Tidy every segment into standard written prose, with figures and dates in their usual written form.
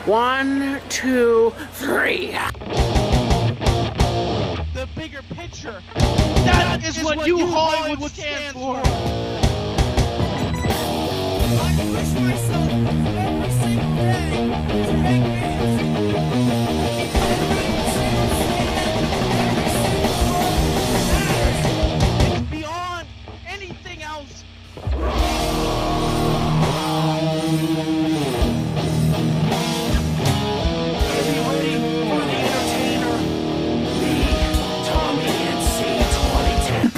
1, 2, 3. The bigger picture. That is what you Hollywood stands for. I push myself every single day to make It's beyond anything else. Are you ready for the entertainer? Me, Tommy NC 2010.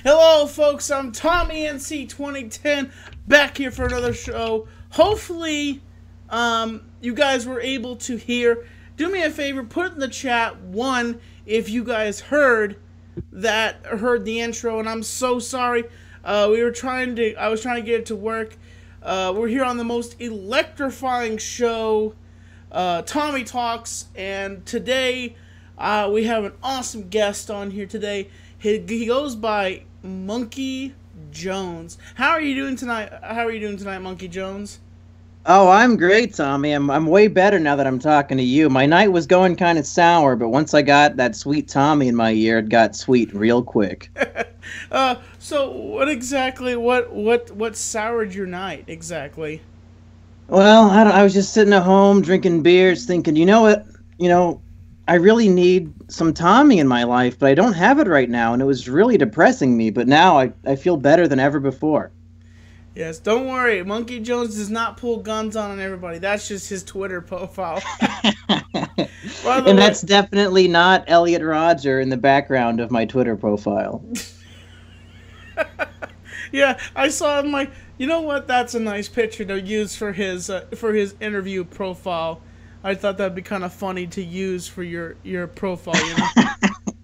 Hello, folks. I'm Tommy NC 2010, back here for another show. Hopefully, you guys were able to hear. Do me a favor, put in the chat 1 if you guys heard the intro, and I'm so sorry. I was trying to get it to work. We're here on the most electrifying show, Tommy Talks, and today we have an awesome guest on here today. He goes by Mumkey Jones. How are you doing tonight? Mumkey Jones? Oh, I'm great, Tommy. I'm way better now that I'm talking to you. My night was going kind of sour, but once I got that sweet Tommy in my ear, it got sweet real quick. So what soured your night exactly? Well, I was just sitting at home drinking beers, thinking, you know what? I really need some Tommy in my life, but I don't have it right now, and it was really depressing me. But now I feel better than ever before. Yes, don't worry. Mumkey Jones does not pull guns on everybody. That's just his Twitter profile. And that's definitely not Elliot Rodger in the background of my Twitter profile. Yeah, I saw him like, you know what? That's a nice picture to use for his interview profile. I thought that'd be kind of funny to use for your profile. You know?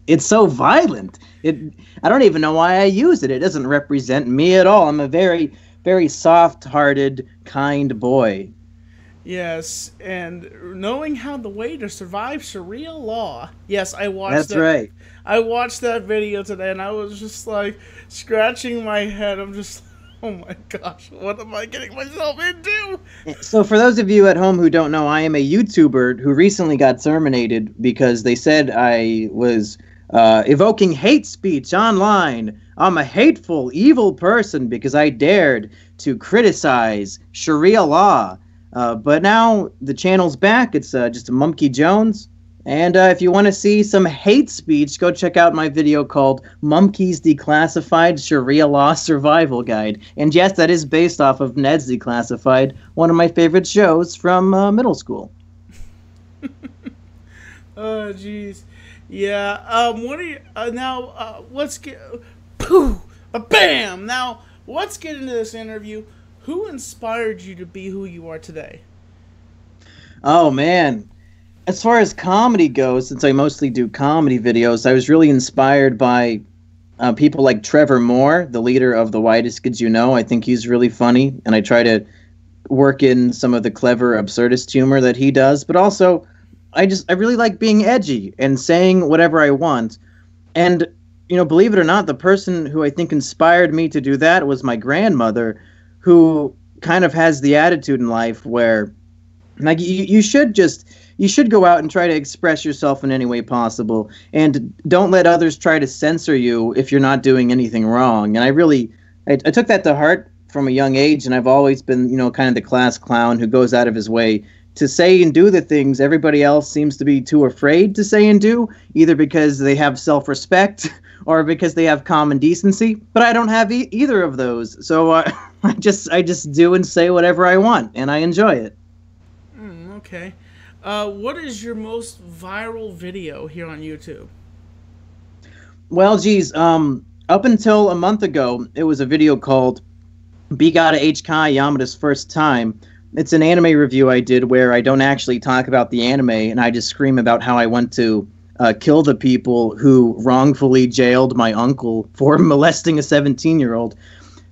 It's so violent. I don't even know why I use it. It doesn't represent me at all. I'm a very, very soft-hearted, kind boy. Yes, and knowing how the way to survive Sharia law. Yes, I watched. That's right. I watched that video today, and I was just like scratching my head. I'm just, oh my gosh, what am I getting myself into? So for those of you at home who don't know, I am a YouTuber who recently got terminated because they said I was evoking hate speech online. I'm a hateful, evil person because I dared to criticize Sharia law. But now the channel's back. It's just Mumkey Jones. And if you want to see some hate speech, go check out my video called Mumkey's Declassified Sharia Law Survival Guide. And yes, that is based off of Ned's Declassified, one of my favorite shows from middle school. Oh, jeez. Yeah. What are you now? Let's get. Pooh! Bam! Now let's get into this interview. Who inspired you to be who you are today? Oh man. As far as comedy goes, since I mostly do comedy videos, I was really inspired by people like Trevor Moore, the leader of The Whitest Kids You Know. I think he's really funny, and I try to work in some of the clever absurdist humor that he does. But also, I really like being edgy and saying whatever I want. And, believe it or not, the person who I think inspired me to do that was my grandmother, who kind of has the attitude in life where, like, you should go out and try to express yourself in any way possible, and don't let others try to censor you if you're not doing anything wrong. And I took that to heart from a young age, and I've always been, kind of the class clown who goes out of his way to say and do the things everybody else seems to be too afraid to say and do, either because they have self-respect or because they have common decency. But I don't have either of those, so I just do and say whatever I want, and I enjoy it. Okay. What is your most viral video here on YouTube? Well, geez, up until a month ago, it was a video called Bigata H Kai Yamada's First Time. It's an anime review I did where I don't actually talk about the anime, and I just scream about how I went to kill the people who wrongfully jailed my uncle for molesting a 17-year-old.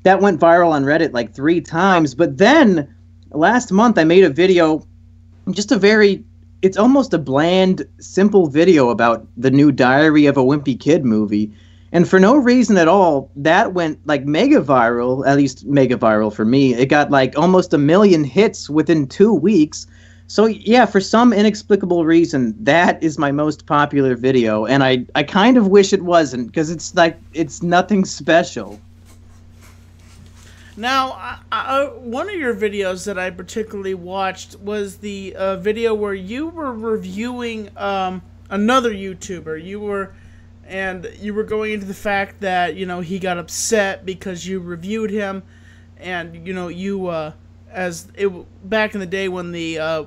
that went viral on Reddit like 3 times. But then last month I made a video, just a very, it's almost a bland, simple video about the new Diary of a Wimpy Kid movie. And for no reason at all, that went like mega viral, at least mega viral for me. It got like almost 1 million hits within 2 weeks. So yeah, for some inexplicable reason, that is my most popular video. And I kind of wish it wasn't, because it's like, it's nothing special. Now, one of your videos that I particularly watched was the video where you were reviewing another YouTuber. You were going into the fact that, you know, he got upset because you reviewed him, and, you know, back in the day when the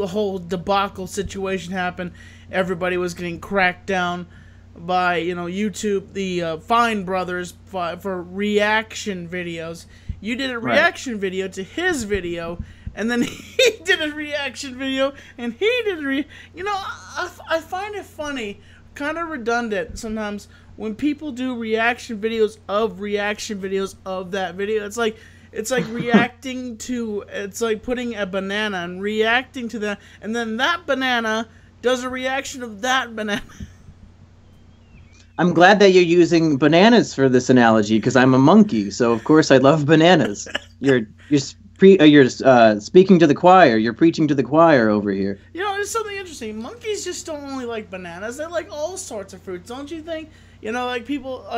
whole debacle situation happened, everybody was getting cracked down by, you know, YouTube, the Fine Brothers for reaction videos. You did a reaction video to his video, and then he did a reaction video, and he did you know, I find it funny, kind of redundant sometimes when people do reaction videos of that video. It's like reacting to, it's like putting a banana and reacting to that, and then that banana does a reaction of that banana. I'm glad that you're using bananas for this analogy, because I'm a monkey, so of course I love bananas. You're speaking to the choir. You're preaching to the choir over here. You know, it's something interesting. Monkeys just don't only like bananas; they like all sorts of fruits, don't you think? You know, like people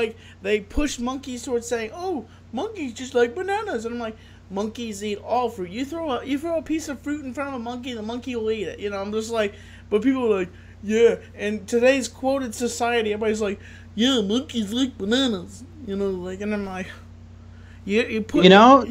they push monkeys towards saying, "Oh, monkeys just like bananas," and I'm like, monkeys eat all fruit. You throw a piece of fruit in front of a monkey, the monkey will eat it. You know, I'm just like, but people are like, yeah. And today's quoted society, everybody's like, yeah, monkeys like bananas. You know, like, and I'm like, you put. You know,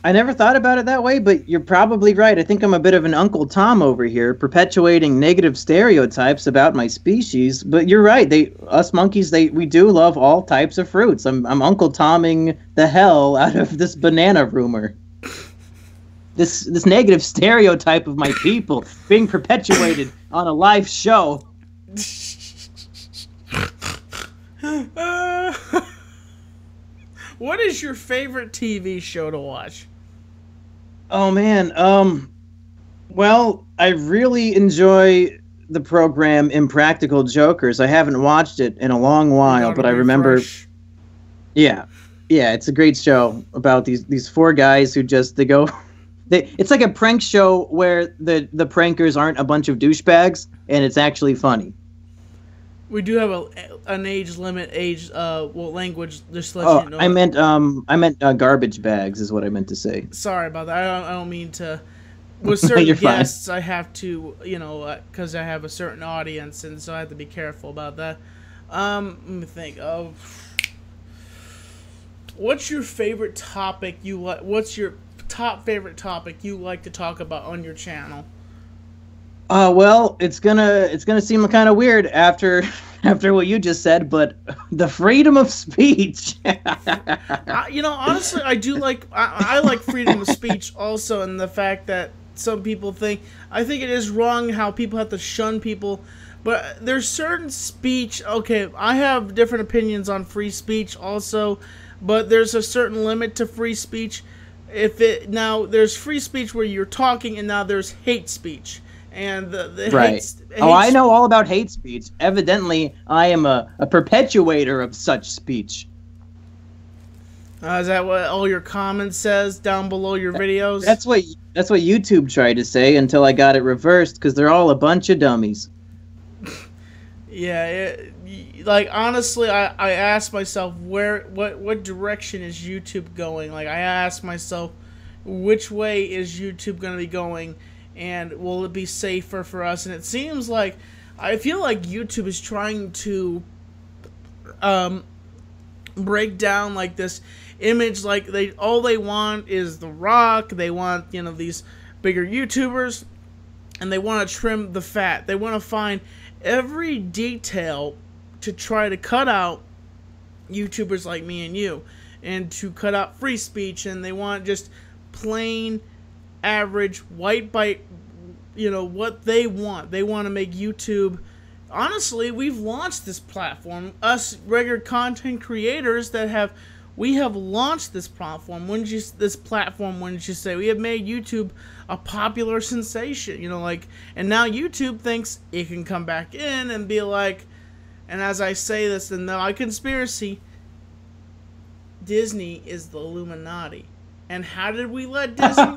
I never thought about it that way, but you're probably right. I think I'm a bit of an Uncle Tom over here, perpetuating negative stereotypes about my species. But you're right. Us monkeys, we do love all types of fruits. I'm Uncle Tomming the hell out of this banana rumor. This negative stereotype of my people being perpetuated on a live show. What is your favorite TV show to watch? Oh man, well, I really enjoy the program Impractical Jokers. I haven't watched it in a long while, but I remember. Yeah, it's a great show about these 4 guys who just it's like a prank show where the prankers aren't a bunch of douchebags, and it's actually funny. We do have an age limit, language. Just let you know. I meant garbage bags is what I meant to say. Sorry about that. I don't mean to. With certain guests, fine. I have to, you know, because I have a certain audience, and so I have to be careful about that. Let me think. What's your favorite topic you like? What's your top favorite topic you like to talk about on your channel? Well, it's gonna seem kind of weird after what you just said, but the freedom of speech. You know, honestly, I do like I like freedom of speech also, and the fact that some people I think it is wrong how people have to shun people, but there's certain speech. Okay, I have different opinions on free speech also, but there's a certain limit to free speech. Now there's free speech where you're talking, and now there's hate speech. And the right. I know all about hate speech. Evidently, I am a perpetuator of such speech. Is that what all your comments says down below your videos? That's what YouTube tried to say until I got it reversed, because they're all a bunch of dummies. Yeah, like honestly, I asked myself what direction is YouTube going? Like I asked myself, which way is YouTube going to be going? And will it be safer for us? And it seems like, I feel like YouTube is trying to break down like this image, like all they want is The Rock. They want, you know, these bigger YouTubers, and they want to trim the fat. They want to find every detail to try to cut out YouTubers like me and you, and to cut out free speech. And they want just plain average white bite, you know, what they want. They want to make YouTube. Honestly, we've launched this platform, us regular content creators that have we have launched this platform. Wouldn't you say? We have made YouTube a popular sensation, you know, like, and now YouTube thinks it can come back in and be like, and as I say this in the conspiracy, Disney is the Illuminati. And how did we let Disney?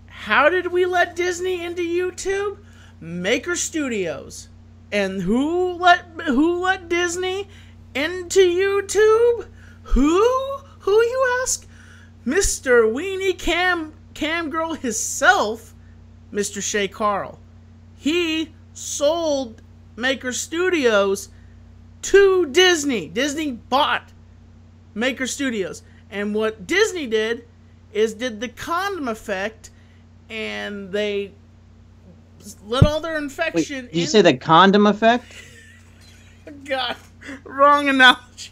How did we let Disney into YouTube? Maker Studios. And who let Disney into YouTube? Who you ask? Mr. Weenie Cam Girl himself, Mr. Shay Carl. He sold Maker Studios to Disney. Disney bought Maker Studios. And what Disney did is did the condom effect, and they let all their infection. Wait, did you say the condom effect? God, wrong analogy.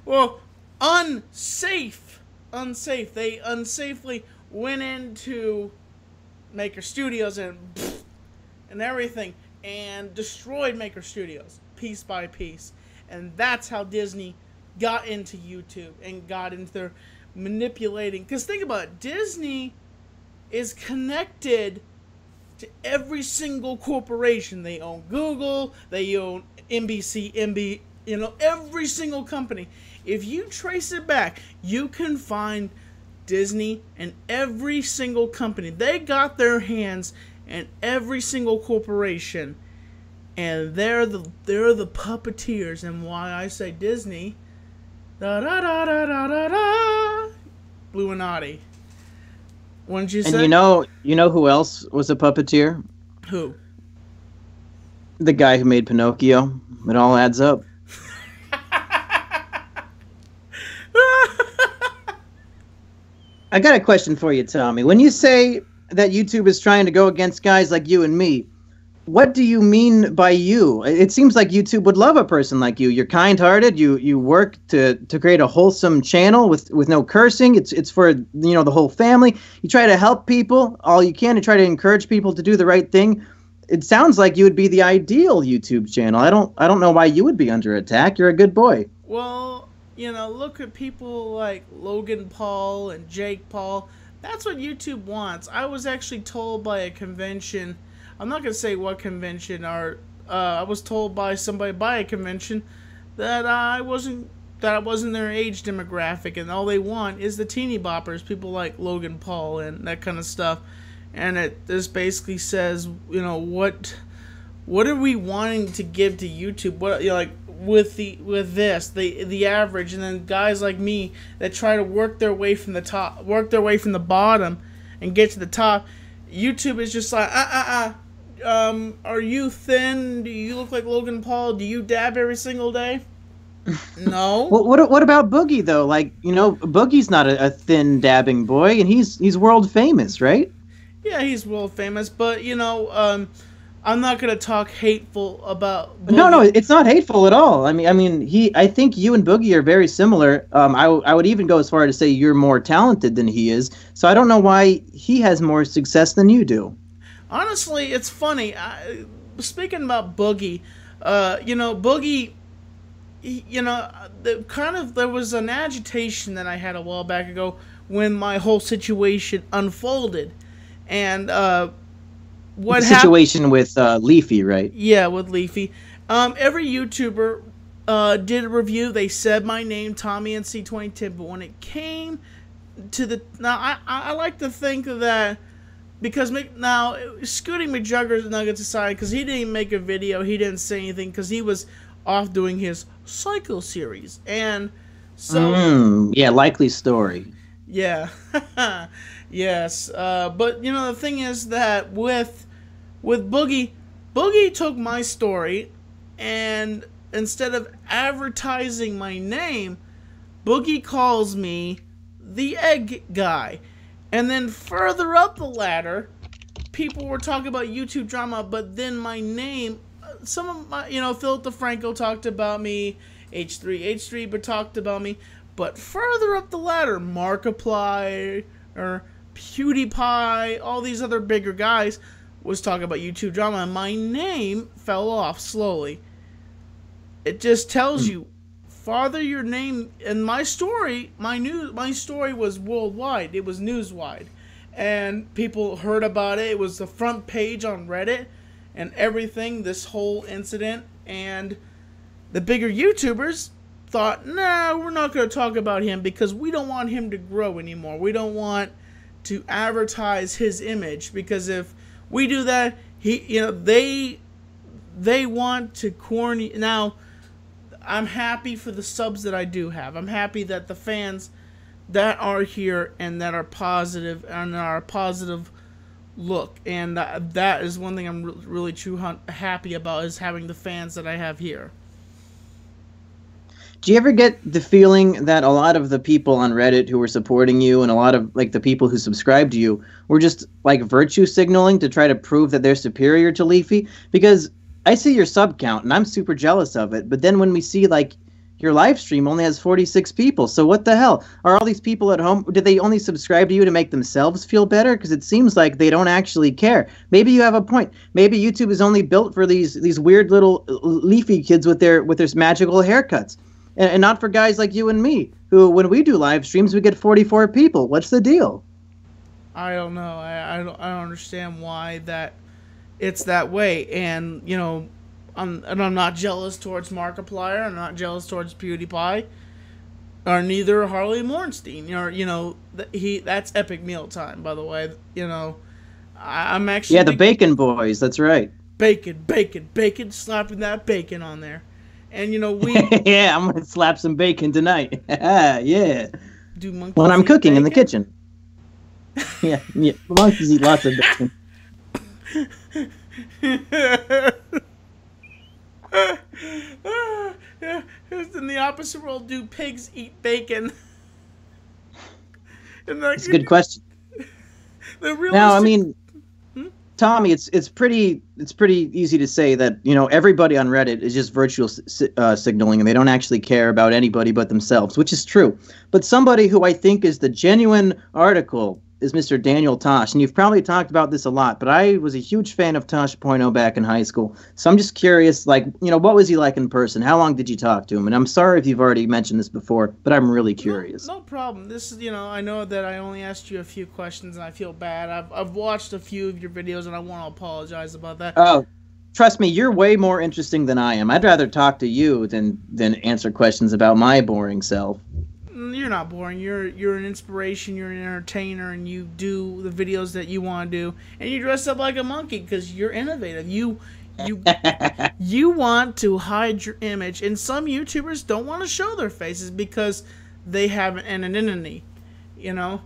Well, unsafe. They unsafely went into Maker Studios and everything, and destroyed Maker Studios piece by piece. And that's how Disney got into YouTube and got into their manipulating. Because think about it, Disney is connected to every single corporation. They own Google, they own NBC, you know, every single company. If you trace it back, you can find Disney and every single company. They got their hands in every single corporation, and they're the puppeteers. And why I say Disney, da da da da da da da, Illuminati. Wouldn't you say? And you know who else was a puppeteer? Who? The guy who made Pinocchio. It all adds up. I got a question for you, Tommy. When you say that YouTube is trying to go against guys like you and me, what do you mean by you? It seems like YouTube would love a person like you. You're kind-hearted. You work to create a wholesome channel with no cursing. It's for the whole family. You try to help people all you can and try to encourage people to do the right thing. It sounds like you would be the ideal YouTube channel. I don't know why you would be under attack. You're a good boy. Well, look at people like Logan Paul and Jake Paul. That's what YouTube wants. I was actually told by a convention. I'm not going to say what convention, or I was told by somebody by a convention that I wasn't their age demographic, and all they want is the teeny boppers, people like Logan Paul and that kind of stuff. And this basically says, what are we wanting to give to YouTube? What, with the average, and then guys like me that try to work their way from the bottom and get to the top. YouTube is just like, are you thin? Do you look like Logan Paul? Do you dab every single day? No. Well, what about Boogie though? Boogie's not a thin dabbing boy, and he's world famous, right? Yeah, he's world famous, but I'm not gonna talk hateful about Boogie. No, it's not hateful at all. I think you and Boogie are very similar. I would even go as far to say you're more talented than he is. So I don't know why he has more success than you do. Honestly, it's funny. Speaking about Boogie, Boogie, there was an agitation that I had a while back ago when my whole situation unfolded, and what happened? Situation with Leafy, right? Yeah, with Leafy. Every YouTuber did a review. They said my name, Tommy NC 2010, but when it came to I like to think that, because now Scooty McJuggers Nuggets aside, because he didn't make a video, he didn't say anything because he was off doing his Psycho series, and so yeah, likely story. Yeah, yes, but the thing is that with Boogie took my story, and instead of advertising my name, Boogie calls me the Egg Guy. And then further up the ladder, people were talking about YouTube drama, but then my name, some of my, Philip DeFranco talked about me, H3 but talked about me, but further up the ladder, Markiplier, or PewDiePie, all these other bigger guys was talking about YouTube drama, and my name fell off slowly. it just tells you, Father, your name. And my story, my story was worldwide. It was newswide, and people heard about it. It was the front page on Reddit and everything. This whole incident, and the bigger YouTubers thought, nah, we're not going to talk about him because we don't want him to grow anymore. We don't want to advertise his image, because if we do that, they want to corny. Now, I'm happy for the subs that I do have. I'm happy that the fans that are here and that are positive and are a positive look, and that is one thing I'm really happy about, is having the fans that I have here. Do you ever get the feeling that a lot of the people on Reddit who were supporting you and a lot of like the people who subscribed to you were just like virtue signaling to try to prove that they're superior to Leafy? Because I see your sub count and I'm super jealous of it, but then when we see like your live stream only has 46 people, so what the hell? Are all these people at home, did they only subscribe to you to make themselves feel better? Because it seems like they don't actually care. Maybe you have a point. Maybe YouTube is only built for these weird little Leafy kids with their magical haircuts. And not for guys like you and me, who, when we do live streams, we get 44 people. What's the deal? I don't know. I don't understand why it's that way. And, you know, I'm not jealous towards Markiplier. I'm not jealous towards PewDiePie. Or neither Harley Morenstein. Or, you know, that's Epic Meal Time, by the way. You know, I'm actually... Yeah, the Bacon Boys. That's right. Bacon. Slapping that bacon on there. And, you know, we... yeah, I'm going to slap some bacon tonight. Yeah. Do monkeys when I'm cooking bacon? in the kitchen. yeah. Monkeys eat lots of bacon. Yeah, in the opposite world, do pigs eat bacon? That's a good question. The now, I mean... Tommy, it's pretty easy to say that, you know, everybody on Reddit is just virtual signaling, and they don't actually care about anybody but themselves, which is true. But somebody who I think is the genuine article is Mr. Daniel Tosh, and you've probably talked about this a lot, but I was a huge fan of Tosh.0 back in high school. So I'm just curious, like, you know, what was he like in person? How long did you talk to him? And I'm sorry if you've already mentioned this before, but I'm really curious. No problem. This is, you know, I know that I only asked you a few questions, and I feel bad. I've watched a few of your videos, and I want to apologize about that. Oh, trust me, you're way more interesting than I am. I'd rather talk to you than answer questions about my boring self. You're not boring. You're an inspiration. You're an entertainer, and you do the videos that you want to do, and you dress up like a monkey because you're innovative. You want to hide your image, and some YouTubers don't want to show their faces because they have an anonymity, you know.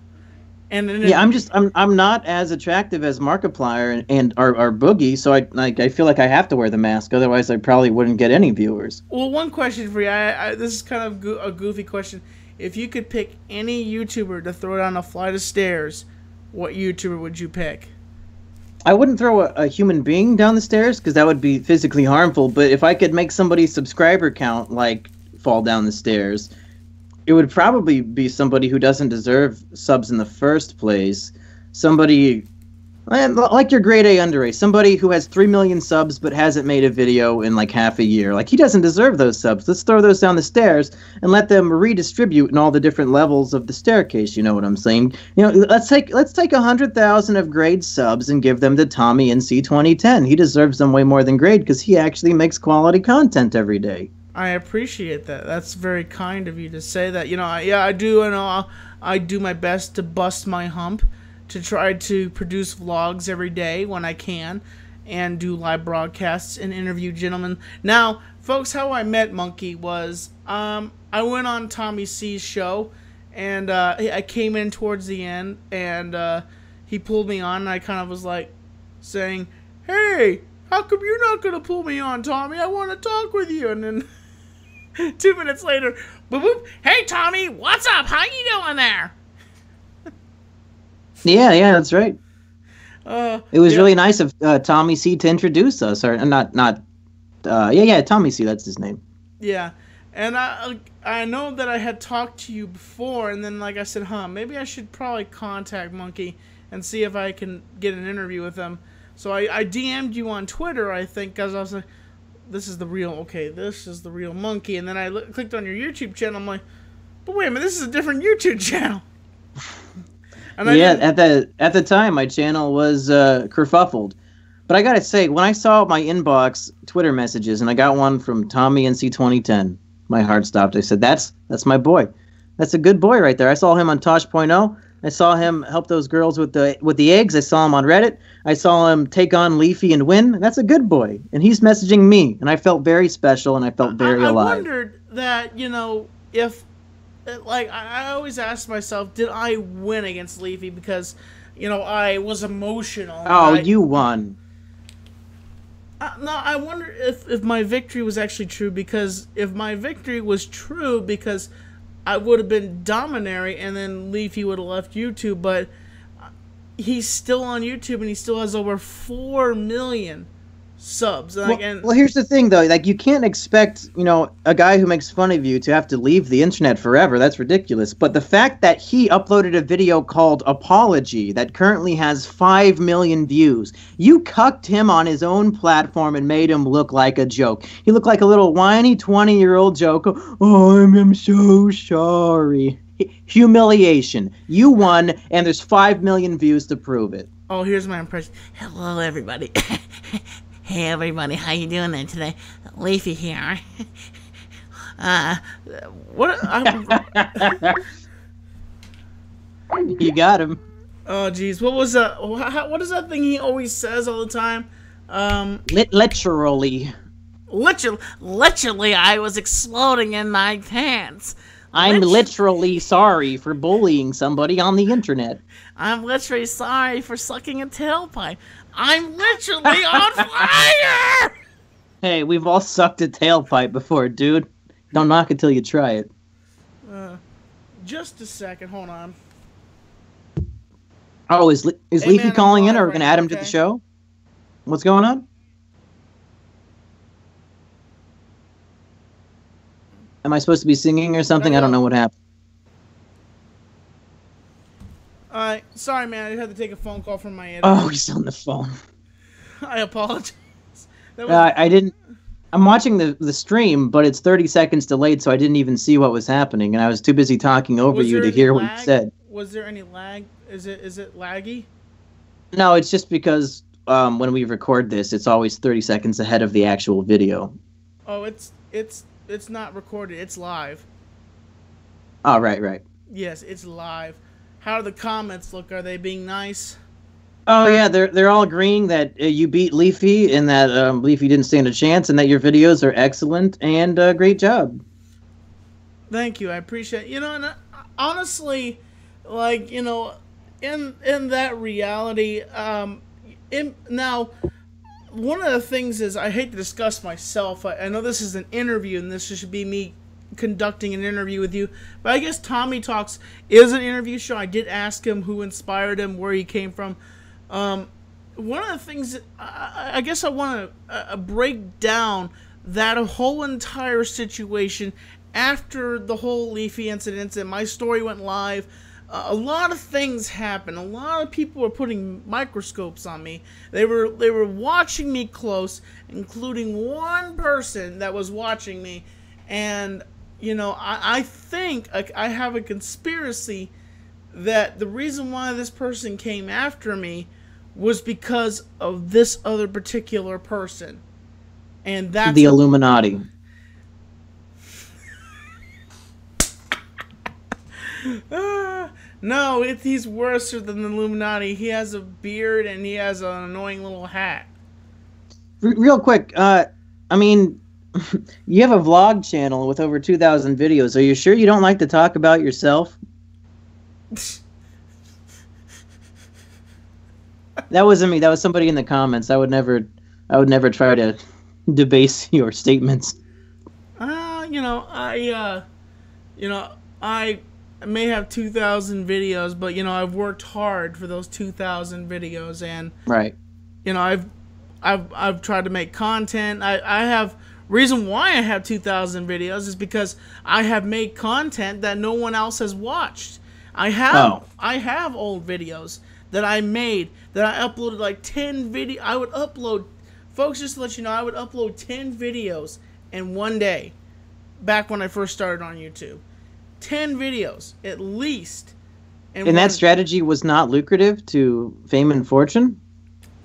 Yeah, I'm not as attractive as Markiplier and our Boogie, so I feel like I have to wear the mask. Otherwise, I probably wouldn't get any viewers. Well, one question for you. This is kind of a goofy question. If you could pick any YouTuber to throw down a flight of stairs, what YouTuber would you pick? I wouldn't throw a human being down the stairs because that would be physically harmful. But if I could make somebody's subscriber count like fall down the stairs, it would probably be somebody who doesn't deserve subs in the first place. Somebody like your grade A underage, somebody who has 3 million subs but hasn't made a video in like half a year. Like, he doesn't deserve those subs. Let's throw those down the stairs and let them redistribute in all the different levels of the staircase. You know what I'm saying? You know, let's take 100,000 of grade subs and give them to Tommy NC 2010. He deserves them way more than grade because he actually makes quality content every day. I appreciate that. That's very kind of you to say that. You know, I do. You know, I do my best to bust my hump, to try to produce vlogs every day when I can, and do live broadcasts and interview gentlemen. Now, folks, how I met Mumkey was I went on Tommy C's show, and I came in towards the end, and he pulled me on, and I kind of was like saying, "Hey, how come you're not going to pull me on, Tommy? I want to talk with you." And then 2 minutes later, boop, boop, "Hey, Tommy, what's up? How you doing there?" Yeah, that's right. It was really nice of Tommy C to introduce us, or Tommy C, that's his name. Yeah, and I know that I had talked to you before, and then like I said, maybe I should probably contact Mumkey and see if I can get an interview with him. So I DM'd you on Twitter, I think, because I was like, this is the real, okay, this is the real Mumkey. And then I clicked on your YouTube channel. I'm like, but wait a minute, this is a different YouTube channel. And yeah, at the time, my channel was kerfuffled. But I gotta say, when I saw my inbox Twitter messages, and I got one from Tommy NC 2010, my heart stopped. I said, that's my boy. That's a good boy right there. I saw him on Tosh.0. I saw him help those girls with the eggs. I saw him on Reddit. I saw him take on Leafy and win. That's a good boy. And he's messaging me, and I felt very special, and I felt very alive. I wondered that, if, like, I always ask myself, did I win against Leafy? Because, I was emotional. Oh, you won. No, I wonder if my victory was actually true, because if my victory was true, because I would have been dominary, and then Leafy would have left YouTube, but he's still on YouTube, and he still has over 4 million subs. Well, here's the thing, though. Like, you can't expect, a guy who makes fun of you to have to leave the internet forever. That's ridiculous. But the fact that he uploaded a video called Apology that currently has 5 million views, you cucked him on his own platform and made him look like a joke. He looked like a little whiny 20-year-old joke. Oh, I'm so sorry. Humiliation. You won, and there's 5 million views to prove it. Oh, here's my impression. Hello, everybody. Hey everybody, how you doing there today? Leafy here. What? You got him. Oh jeez, what was that? What is that thing he always says all the time? Literally. Literally, I was exploding in my pants. I'm literally sorry for bullying somebody on the internet. I'm literally sorry for sucking a tailpipe. I'm literally on fire! Hey, we've all sucked a tailpipe before, dude. Don't knock it till you try it. Just a second, hold on. Oh, is Leafy calling in, or we're going to add him to the show? What's going on? Am I supposed to be singing or something? I don't know what happened. Alright, sorry man, I had to take a phone call from my editor. Oh, he's on the phone. I apologize. I didn't... I'm watching the stream, but it's 30 seconds delayed, so I didn't even see what was happening, and I was too busy talking over you to hear what you said. Was there any lag? Is it laggy? No, it's just because when we record this, it's always 30 seconds ahead of the actual video. Oh, it's not recorded. It's live. Oh, right. Yes, it's live. How do the comments look? Are they being nice? Oh yeah, they're all agreeing that you beat Leafy, and that Leafy didn't stand a chance, and that your videos are excellent and great job. Thank you, I appreciate it. And honestly, like in that reality, now one of the things is, I hate to discuss myself. I know this is an interview, and this should be me conducting an interview with you, but I guess Tommy Talks is an interview show. I did ask him who inspired him, where he came from. One of the things, I guess I want to break down that whole entire situation after the whole Leafy incident, and my story went live. A lot of things happened. A lot of people were putting microscopes on me. They were watching me close, including one person that was watching me. And, I think I have a conspiracy that the reason why this person came after me was because of this other particular person. And that's the Illuminati. No, he's worse than the Illuminati. He has a beard and he has an annoying little hat. Real quick, I mean, you have a vlog channel with over 2,000 videos. Are you sure you don't like to talk about yourself? That wasn't me. That was somebody in the comments. I would never try to debase your statements. I may have 2,000 videos, but I've worked hard for those 2,000 videos, and right. I've tried to make content. I have reason why I have 2,000 videos is because I have made content that no one else has watched. I have old videos that I made, that I uploaded like 10 videos. I would upload Folks, just to let you know, I would upload 10 videos in one day back when I first started on YouTube. 10 videos, at least. And that strategy was not lucrative to fame and fortune?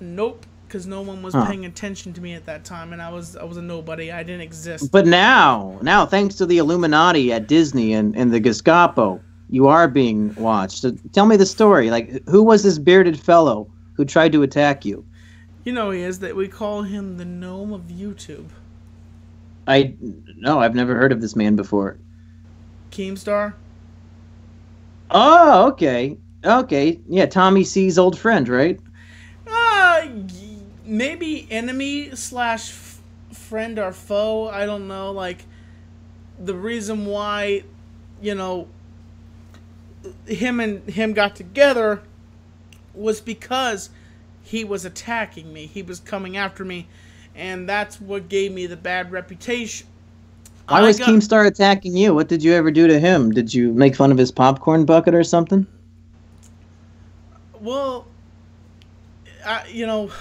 Nope, because no one was paying attention to me at that time, and I was a nobody. I didn't exist. But now, thanks to the Illuminati at Disney and the Gestapo, you are being watched. So tell me the story. Like, who was this bearded fellow who tried to attack you? You know he is, that we call him the gnome of YouTube. No, I've never heard of this man before. Keemstar? Oh, okay. Okay. Yeah, Tommy C's old friend, right? Maybe enemy / friend or foe. I don't know. Like, the reason why, you know, him got together was because he was attacking me. He was coming after me, and that's what gave me the bad reputation. Why was Keemstar attacking you? What did you ever do to him? Did you make fun of his popcorn bucket or something? Well, you know,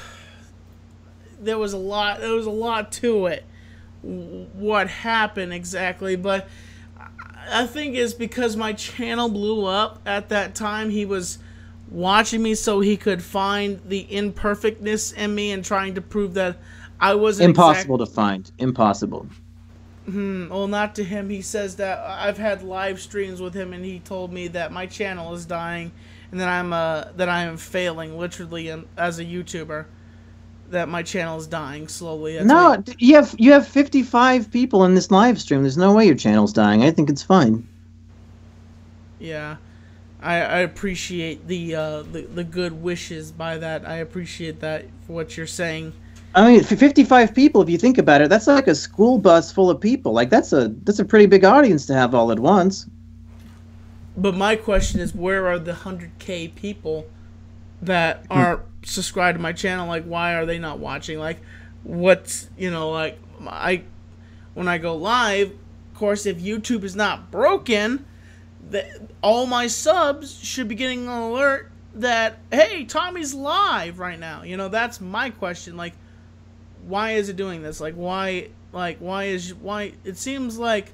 there was a lot to it. What happened exactly, but I think it's because my channel blew up at that time. He was watching me so he could find the imperfectness in me and trying to prove that I wasn't impossible to find. Impossible. Well, not to him. He says that I've had live streams with him, and he told me that my channel is dying, and that I am failing literally as a YouTuber. That my channel is dying slowly. That's you have 55 people in this live stream. There's no way your channel's dying. I think it's fine. Yeah, I appreciate the good wishes by that. I appreciate that for what you're saying. I mean, 55 people, if you think about it, that's like a school bus full of people. Like, that's a pretty big audience to have all at once. But my question is, where are the 100K people that are subscribed to my channel? Like, why are they not watching? Like, what's, you know, like, when I go live, of course, if YouTube is not broken, all my subs should be getting an alert that, hey, Tommy's live right now. You know, that's my question. Like, why is it doing this? Like, why it seems like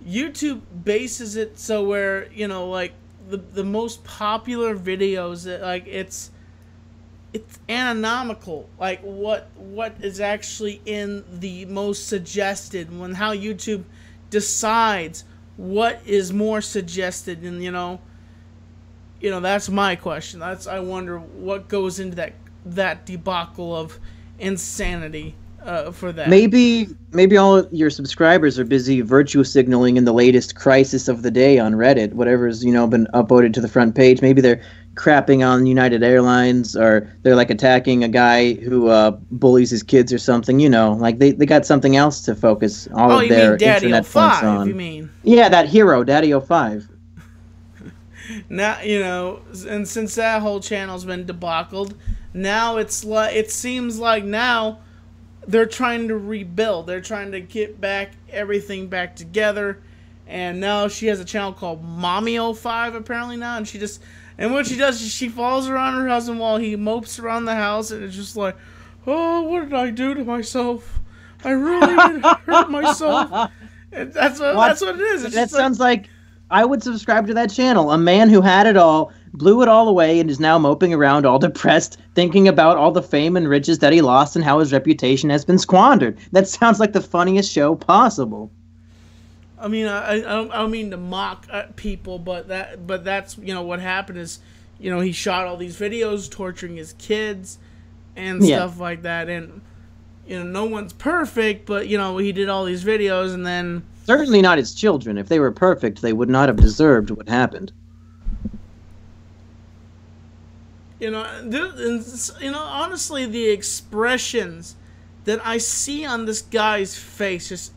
YouTube bases it so where, you know, like the most popular videos, like it's anatomical, like what is actually in the most suggested, when how YouTube decides what is more suggested. And you know that's my question. I wonder what goes into that debacle of insanity for that. Maybe all your subscribers are busy virtue signaling in the latest crisis of the day on Reddit, whatever's been uploaded to the front page. Maybe they're crapping on United Airlines, or they're like attacking a guy who bullies his kids or something. Like they got something else to focus all of their internet points on. You mean? Yeah, that hero, Daddy05. Now, and since that whole channel's been debacled, now it seems like now they're trying to rebuild. They're trying to get everything back together. And now she has a channel called Mommy05 apparently now, and what she does is she follows around her husband while he mopes around the house, and it's just like, oh, what did I do to myself? I really did hurt myself. And that's what it is. That sounds like I would subscribe to that channel. A man who had it all, blew it all away, and is now moping around all depressed, thinking about all the fame and riches that he lost and how his reputation has been squandered. That sounds like the funniest show possible. I mean, I don't mean to mock people, but that's what happened is, he shot all these videos torturing his kids and stuff like that, and no one's perfect, but he did all these videos, and then certainly not his children. If they were perfect, they would not have deserved what happened. Honestly, the expressions that I see on this guy's face,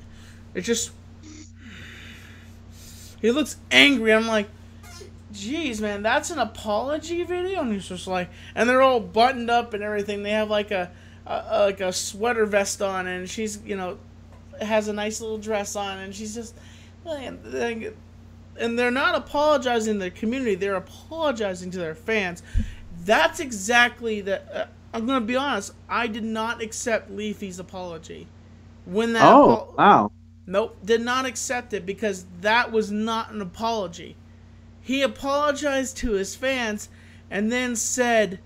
he looks angry. I'm like, geez, man, that's an apology video? And he's just like, and they're all buttoned up and everything. They have like a sweater vest on, and she's, has a nice little dress on, and she's just, and they're not apologizing to their community. They're apologizing to their fans. That's exactly I'm gonna be honest. I did not accept Leafy's apology. When that Wow. Nope, did not accept it because that was not an apology. He apologized to his fans and then said,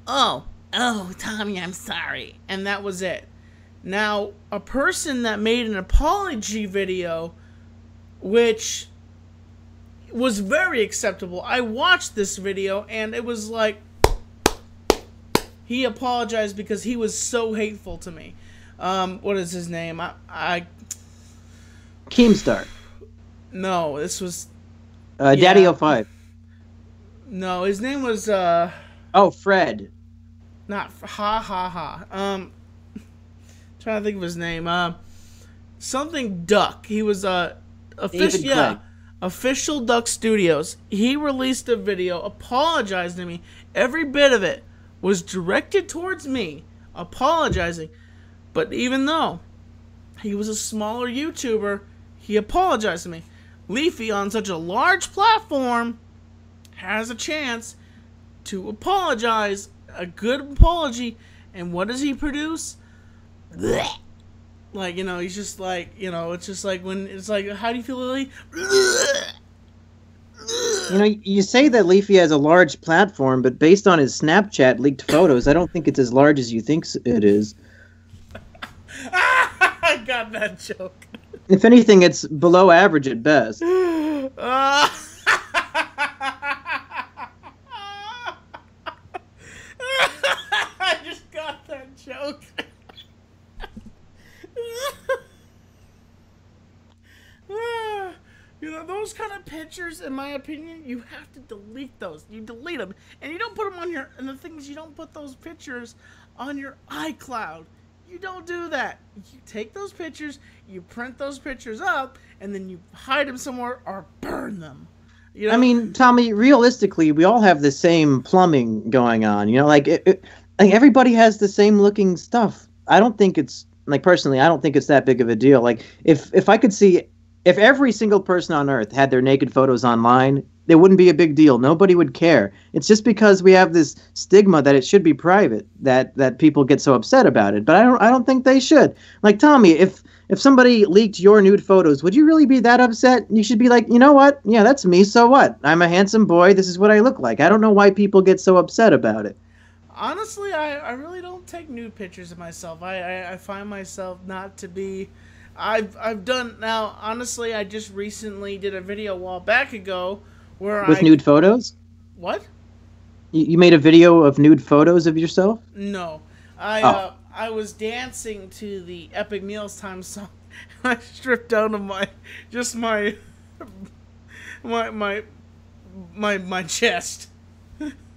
"Oh, Tommy, I'm sorry." And that was it. Now, a person that made an apology video, which was very acceptable. I watched this video and it was like, he apologized because he was so hateful to me. What is his name? Keemstar. No, this was... Daddy 05. No, his name was... Fred. Not... Trying to think of his name. Something Duck. He was official... Yeah. Official Duck Studios. He released a video apologizing to me. Every bit of it was directed towards me, apologizing. But even though he was a smaller YouTuber, he apologized to me. Leafy, on such a large platform, has a chance to apologize, a good apology, and what does he produce? Blech. Like, you know, he's just like, you know, it's just like when, it's like, how do you feel, Lily? You know, you say that Leafy has a large platform, but based on his Snapchat leaked photos, I don't think it's as large as you think it is. I got that joke. If anything, it's below average at best. I just got that joke. You know, those kind of pictures, in my opinion, you have to delete those. You delete them, and you don't put them on your... And the thing is, you don't put those pictures on your iCloud. You don't do that. You take those pictures, you print those pictures up, and then you hide them somewhere or burn them. You know? I mean, Tommy, realistically, we all have the same plumbing going on. You know, like everybody has the same looking stuff. I don't think it's... Like, personally, I don't think it's that big of a deal. Like, if I could see... If every single person on Earth had their naked photos online, it wouldn't be a big deal. Nobody would care. It's just because we have this stigma that it should be private that people get so upset about it. But I don't think they should. Like, Tommy, if somebody leaked your nude photos, would you really be that upset? You should be like, you know what? Yeah, that's me. So what? I'm a handsome boy. This is what I look like. I don't know why people get so upset about it. Honestly, I really don't take nude pictures of myself. I find myself not to be... I've done... Now, honestly, I just recently did a video a while back ago where With nude photos? What? You made a video of nude photos of yourself? No. I was dancing to the Epic Meals Time song. I stripped down to my chest.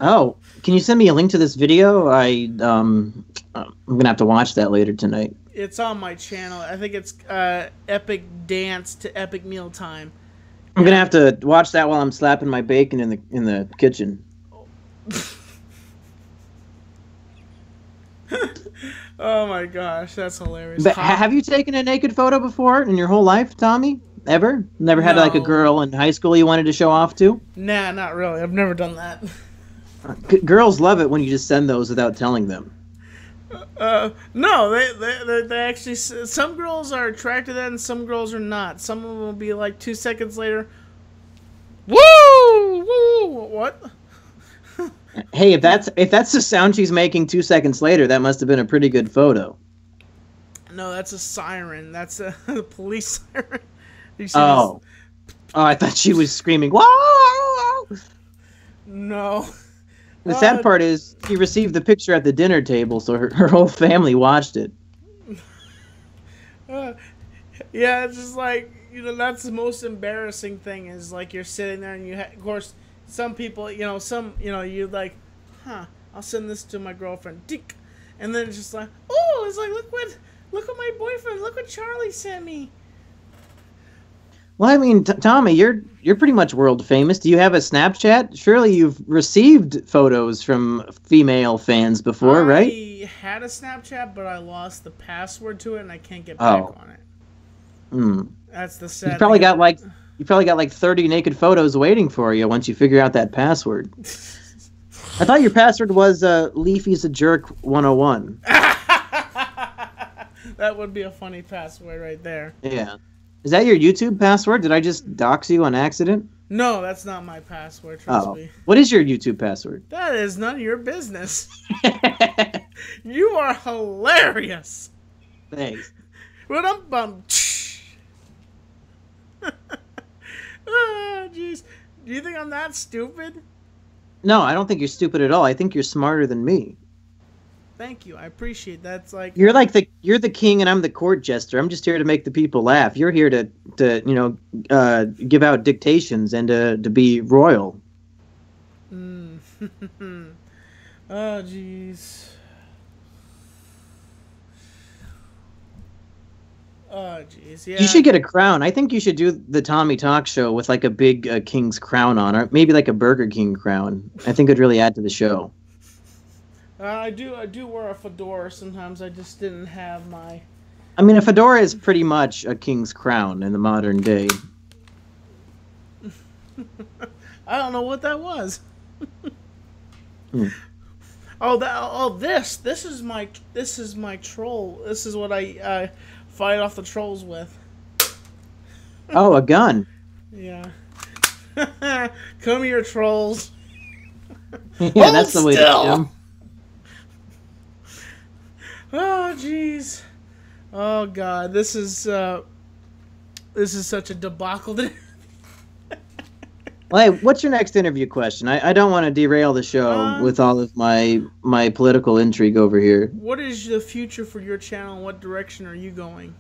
Oh, can you send me a link to this video? I'm gonna have to watch that later tonight. It's on my channel. I think it's Epic Dance to Epic Meal Time. I'm gonna have to watch that while I'm slapping my bacon in the kitchen. Oh my gosh, that's hilarious. But have you taken a naked photo before in your whole life, Tommy? Ever? Never had like a girl in high school you wanted to show off to? Nah, not really. I've never done that. Girls love it when you just send those without telling them. No, they actually... Some girls are attracted to that and some girls are not. Some of them will be like 2 seconds later... Woo! Woo! What? Hey, if that's the sound she's making 2 seconds later, that must have been a pretty good photo. No, that's a siren. That's a police siren. Oh, I thought she was screaming, "Whoa!" No. The sad part is she received the picture at the dinner table, so her whole family watched it. Yeah, it's just like, you know, that's the most embarrassing thing is like you're sitting there and of course, some people, you're like, I'll send this to my girlfriend. Dick. And then it's just like, oh, it's like, look what my boyfriend, look what Charlie sent me. Well, I mean, Tommy, you're pretty much world famous. Do you have a Snapchat? Surely you've received photos from female fans before, right? I had a Snapchat, but I lost the password to it, and I can't get back on it. That's the sad. You probably got like 30 naked photos waiting for you once you figure out that password. I thought your password was Leafy's a jerk 101. That would be a funny password right there. Yeah. Is that your YouTube password? Did I just dox you on accident? No, that's not my password, trust me. What is your YouTube password? That is none of your business. You are hilarious. Thanks. What I'm bummed. Oh, jeez. Do you think I'm that stupid? No, I don't think you're stupid at all. I think you're smarter than me. Thank you. I appreciate that. That's like You're the king and I'm the court jester. I'm just here to make the people laugh. You're here to give out dictations and to be royal. Oh, jeez. Oh, jeez. Yeah. You should get a crown. I think you should do the Tommy Talk show with like a big king's crown on, or maybe like a Burger King crown. I think it'd really add to the show. I do wear a fedora sometimes. I just didn't have my. I mean, a fedora is pretty much a king's crown in the modern day. I don't know what that was. Hmm. This is my troll. This is what I fight off the trolls with. Oh, a gun. Yeah. Come here, trolls. Yeah, that's the way to do them. Oh, jeez. Oh, God. This is such a debacle. Well, hey, what's your next interview question? I don't want to derail the show with all of my political intrigue over here. What is the future for your channel, and what direction are you going?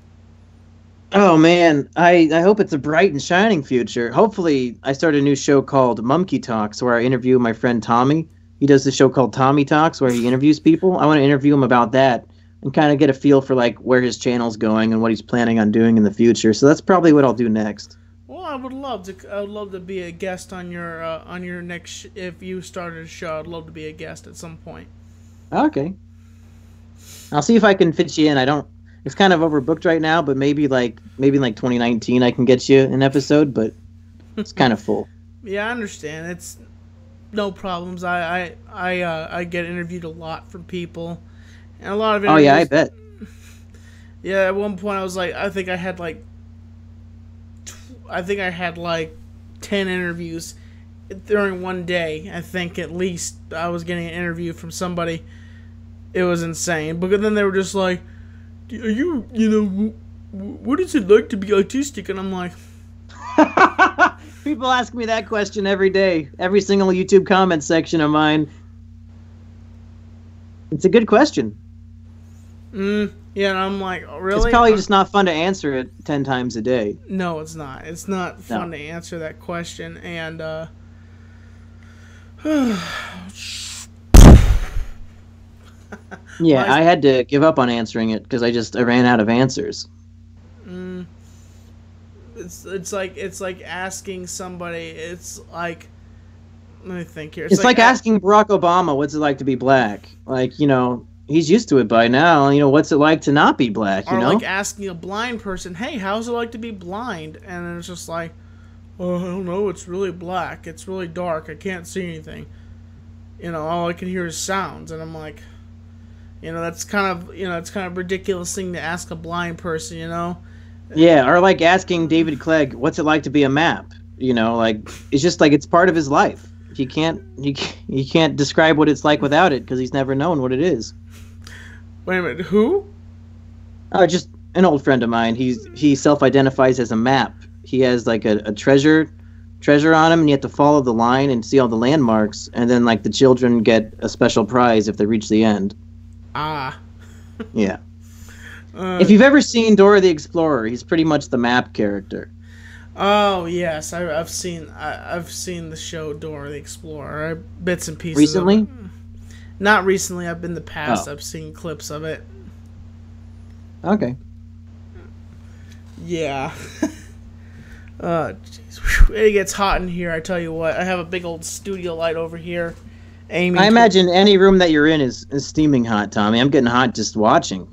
Oh, man. I hope it's a bright and shining future. Hopefully, I start a new show called Mumkey Talks, where I interview my friend Tommy. He does the show called Tommy Talks, where he interviews people. I want to interview him about that and kind of get a feel for like where his channel's going and what he's planning on doing in the future. So that's probably what I'll do next. Well, I would love to be a guest on your next. If you started a show, I'd love to be a guest at some point. Okay. I'll see if I can fit you in. It's kind of overbooked right now, but maybe in like 2019 I can get you an episode, but it's kind of full. Yeah, I understand. It's no problems. I get interviewed a lot from people, and a lot of interviews. Oh yeah, I bet. Yeah, at one point I was like, I think I had like 10 interviews during one day. I think at least I was getting an interview from somebody. It was insane. But then they were just like, "Are you what is it like to be autistic?" And I'm like, people ask me that question every day, every single YouTube comment section of mine. It's a good question. Yeah, and I'm like, oh, really? It's probably just not fun to answer it 10 times a day. No, it's not. It's not fun to answer that question. And, yeah, I had to give up on answering it because I ran out of answers. It's like asking somebody. It's like, let me think here. It's like asking Barack Obama, what's it like to be black? Like, he's used to it by now. What's it like to not be black? Or like asking a blind person, "Hey, how's it like to be blind?" And then it's just like, "Oh, I don't know. It's really black. It's really dark. I can't see anything. All I can hear is sounds." And I'm like, that's kind of ridiculous thing to ask a blind person. Yeah, or like asking David Clegg, "What's it like to be a map?" It's just like it's part of his life. He can't describe what it's like without it because he's never known what it is. Wait a minute, who? Oh, just an old friend of mine. He self-identifies as a map. He has like a treasure on him, and you have to follow the line and see all the landmarks, and then like the children get a special prize if they reach the end. Ah. Yeah. If you've ever seen Dora the Explorer, he's pretty much the map character. Oh yes, I've seen the show Dora the Explorer. Bits and pieces. Recently? Not recently. I've been the past. Oh. I've seen clips of it. Okay. Yeah. Jeez. It gets hot in here. I tell you what. I have a big old studio light over here. I imagine any room that you're in is steaming hot, Tommy. I'm getting hot just watching.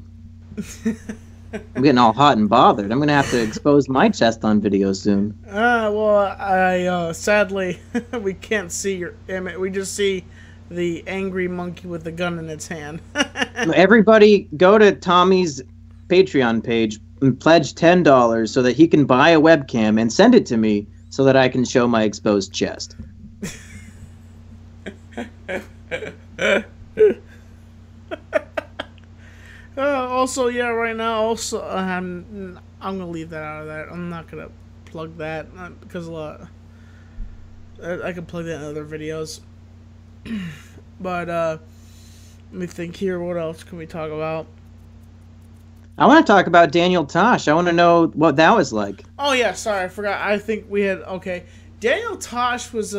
I'm getting all hot and bothered. I'm gonna have to expose my chest on video soon. Well, I sadly we can't see your image. We just see the angry monkey with the gun in its hand. Everybody go to Tommy's Patreon page and pledge $10 so that he can buy a webcam and send it to me so that I can show my exposed chest. Also, yeah, right now, also, I'm gonna leave that out of that. I'm not gonna plug that because a lot. I can plug that in other videos. But let me think here. What else can we talk about? I want to talk about Daniel Tosh. I want to know what that was like. Oh yeah, sorry, I forgot. I think we had Daniel Tosh was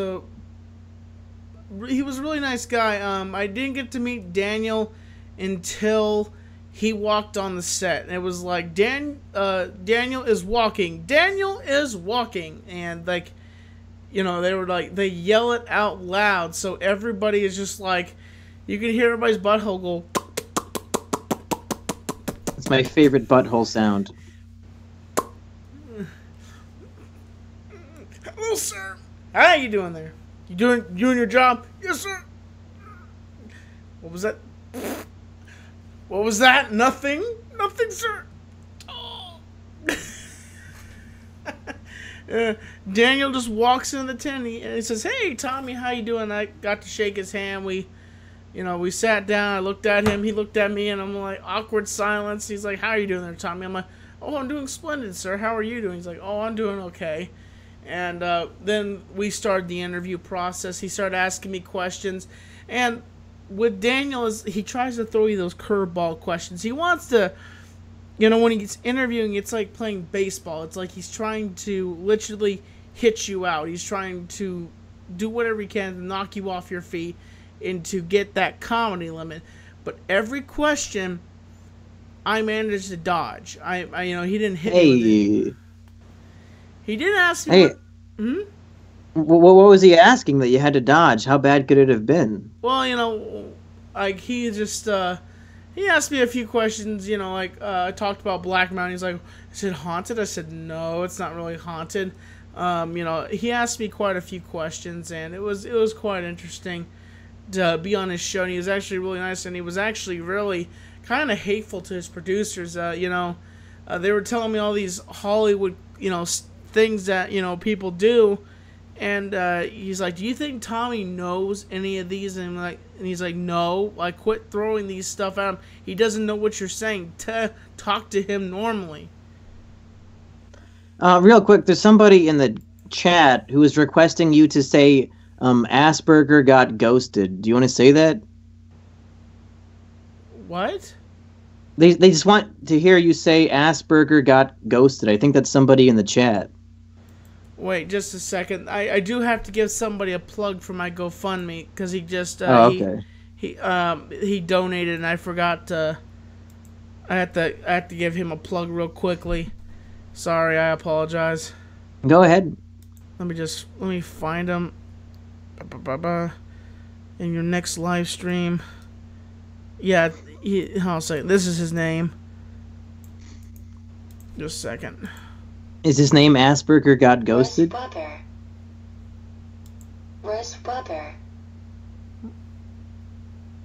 he was a really nice guy. I didn't get to meet Daniel until he walked on the set. And it was like Daniel is walking. Daniel is walking, and like, you know, they were like, they yell it out loud, so everybody is just like, you can hear everybody's butthole go. It's my favorite butthole sound. Hello, sir. How you doing there? You doing your job? Yes, sir. What was that? What was that? Nothing? Nothing, sir. Oh. Daniel just walks in the tent and he says, "Hey, Tommy, how you doing?" I got to shake his hand. We sat down. I looked at him. He looked at me, and I'm like, awkward silence. He's like, "How are you doing there, Tommy?" I'm like, "Oh, I'm doing splendid, sir. How are you doing?" He's like, "Oh, I'm doing okay." And then we started the interview process. He started asking me questions. And with Daniel, he tries to throw you those curveball questions. He wants to, when he's interviewing, it's like playing baseball. It's like he's trying to literally hit you out. He's trying to do whatever he can to knock you off your feet and to get that comedy limit. But every question, I managed to dodge. He didn't hit me with it. He did ask me. Hey, what was he asking that you had to dodge? How bad could it have been? Well, like he just he asked me a few questions. I talked about Black Mountain. He's like, "Is it haunted?" I said, "No, it's not really haunted." He asked me quite a few questions, and it was quite interesting to be on his show. And he was actually really nice, and he was actually really kind of hateful to his producers. They were telling me all these Hollywood, things that people do, and he's like, "Do you think Tommy knows any of these?" And he's like, "No, like, quit throwing these stuff at him. He doesn't know what you're saying. Talk to him normally." Real quick, there's somebody in the chat who is requesting you to say Asperger got ghosted. Do you want to say that? What? They just want to hear you say Asperger got ghosted. I think that's somebody in the chat. Wait, just a second. I do have to give somebody a plug for my GoFundMe because he just okay. He donated, and I forgot to. I have to give him a plug real quickly. Sorry, I apologize. Go ahead. Let me find him. In your next live stream. Yeah, I'll say this is his name. Just a second. Is his name Asperger got ghosted? Russ Weber.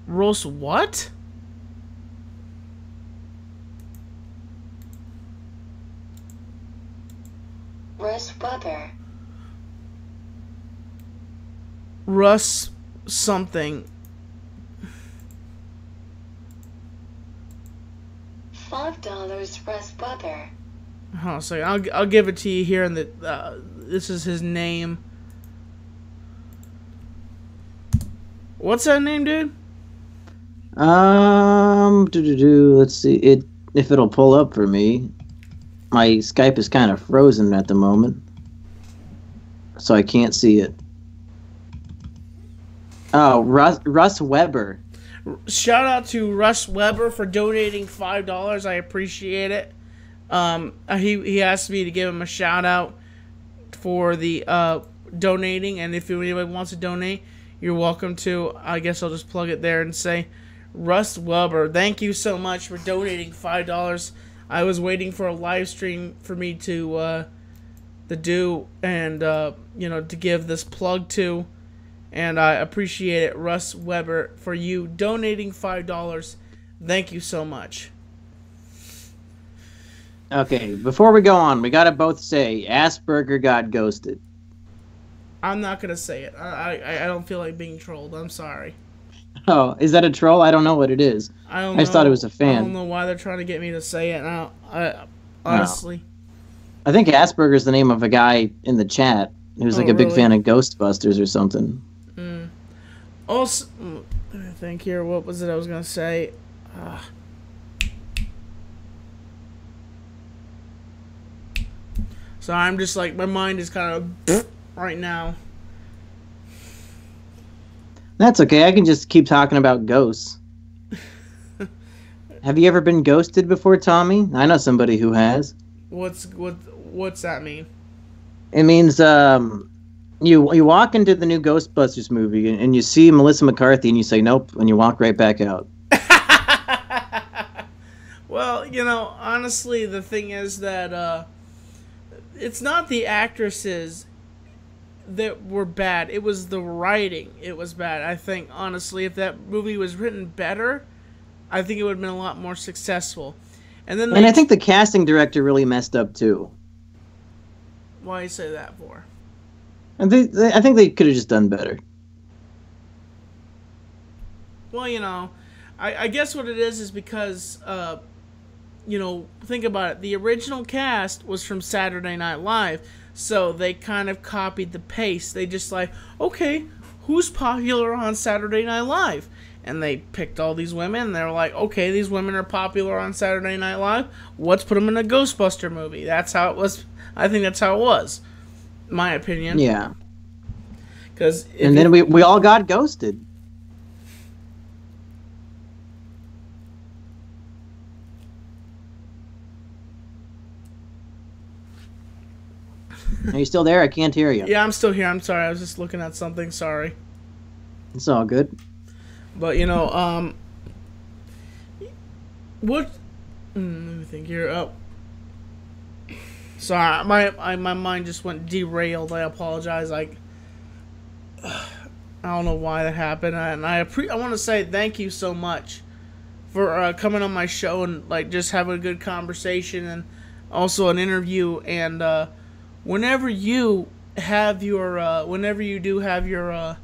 Russ what? Russ Weber. Russ something. $5 Russ Weber. Hold on a second. I'll give it to you here, and this is his name. What's that name, dude? Let's see if it'll pull up for me. My Skype is kind of frozen at the moment, so I can't see it. Oh, Russ Weber. Shout out to Russ Weber for donating $5. I appreciate it. He asked me to give him a shout out for the donating, and if anybody wants to donate, you're welcome to. I guess I'll just plug it there and say, Russ Weber, thank you so much for donating $5. I was waiting for a live stream for me to do and to give this plug to, And I appreciate it, Russ Weber, for you donating $5. Thank you so much. Okay, before we go on, we gotta both say Asperger got ghosted. I'm not going to say it. I don't feel like being trolled. I'm sorry. Oh, is that a troll? I don't know what it is. I just thought it was a fan. I don't know why they're trying to get me to say it. Honestly. I think Asperger's the name of a guy in the chat who's like a big really? fan of Ghostbusters or something. Also, let me think here. What was it I was going to say? So I'm just like, my mind is kind of right now. That's okay. I can just keep talking about ghosts. Have you ever been ghosted before, Tommy? I know somebody who has. What's that mean? It means you walk into the new Ghostbusters movie and you see Melissa McCarthy and you say nope, and you walk right back out. Well, you know, honestly, the thing is that it's not the actresses that were bad. It was the writing. It was bad. I think, honestly, if that movie was written better, I think it would have been a lot more successful. And I think the casting director really messed up too. Why do you say that for? And I think they could have just done better. Well, you know, I guess what it is because, you know, think about it. The original cast was from Saturday Night Live, so they kind of copied the pace. They just like, okay, who's popular on Saturday Night Live? And they picked all these women, and they're like, okay, these women are popular on Saturday Night Live. Let's put them in a Ghostbuster movie. That's how it was. I think that's how it was. My opinion. Yeah. And then we all got ghosted. Are you still there? I can't hear you. Yeah, I'm still here. I'm sorry. I was just looking at something. Sorry. It's all good. But, you know, what... let me think here. Oh. Sorry, my mind just went derailed. I apologize. I don't know why that happened. And I want to say thank you so much for coming on my show and, like, just having a good conversation and also an interview. And whenever you have your... whenever you do have your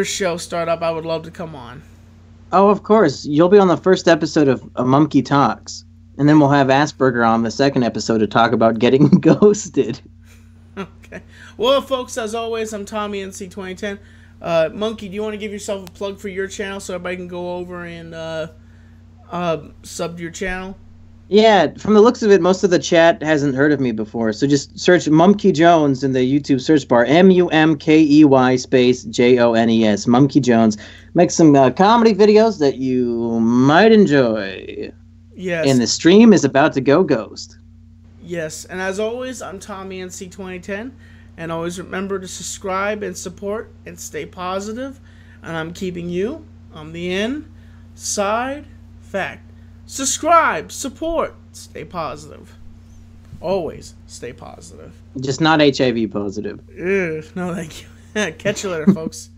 show start up, I would love to come on. Oh, of course. You'll be on the first episode of Mumkey Talks. And then we'll have Asperger on the second episode to talk about getting ghosted. Okay. Well, folks, as always, I'm Tommy NC 2010. Mumkey, do you want to give yourself a plug for your channel so everybody can go over and sub to your channel? Yeah, from the looks of it, most of the chat hasn't heard of me before. So just search Mumkey Jones in the YouTube search bar. Mumkey space Jones. Mumkey Jones. Make some comedy videos that you might enjoy. Yes. And the stream is about to go ghost. Yes. And as always, I'm Tommy NC 2010. And always remember to subscribe and support and stay positive. And I'm keeping you on the inside fact. Subscribe, support, stay positive. Always stay positive. Just not HIV positive. Ew, no, thank you. Catch you later, folks.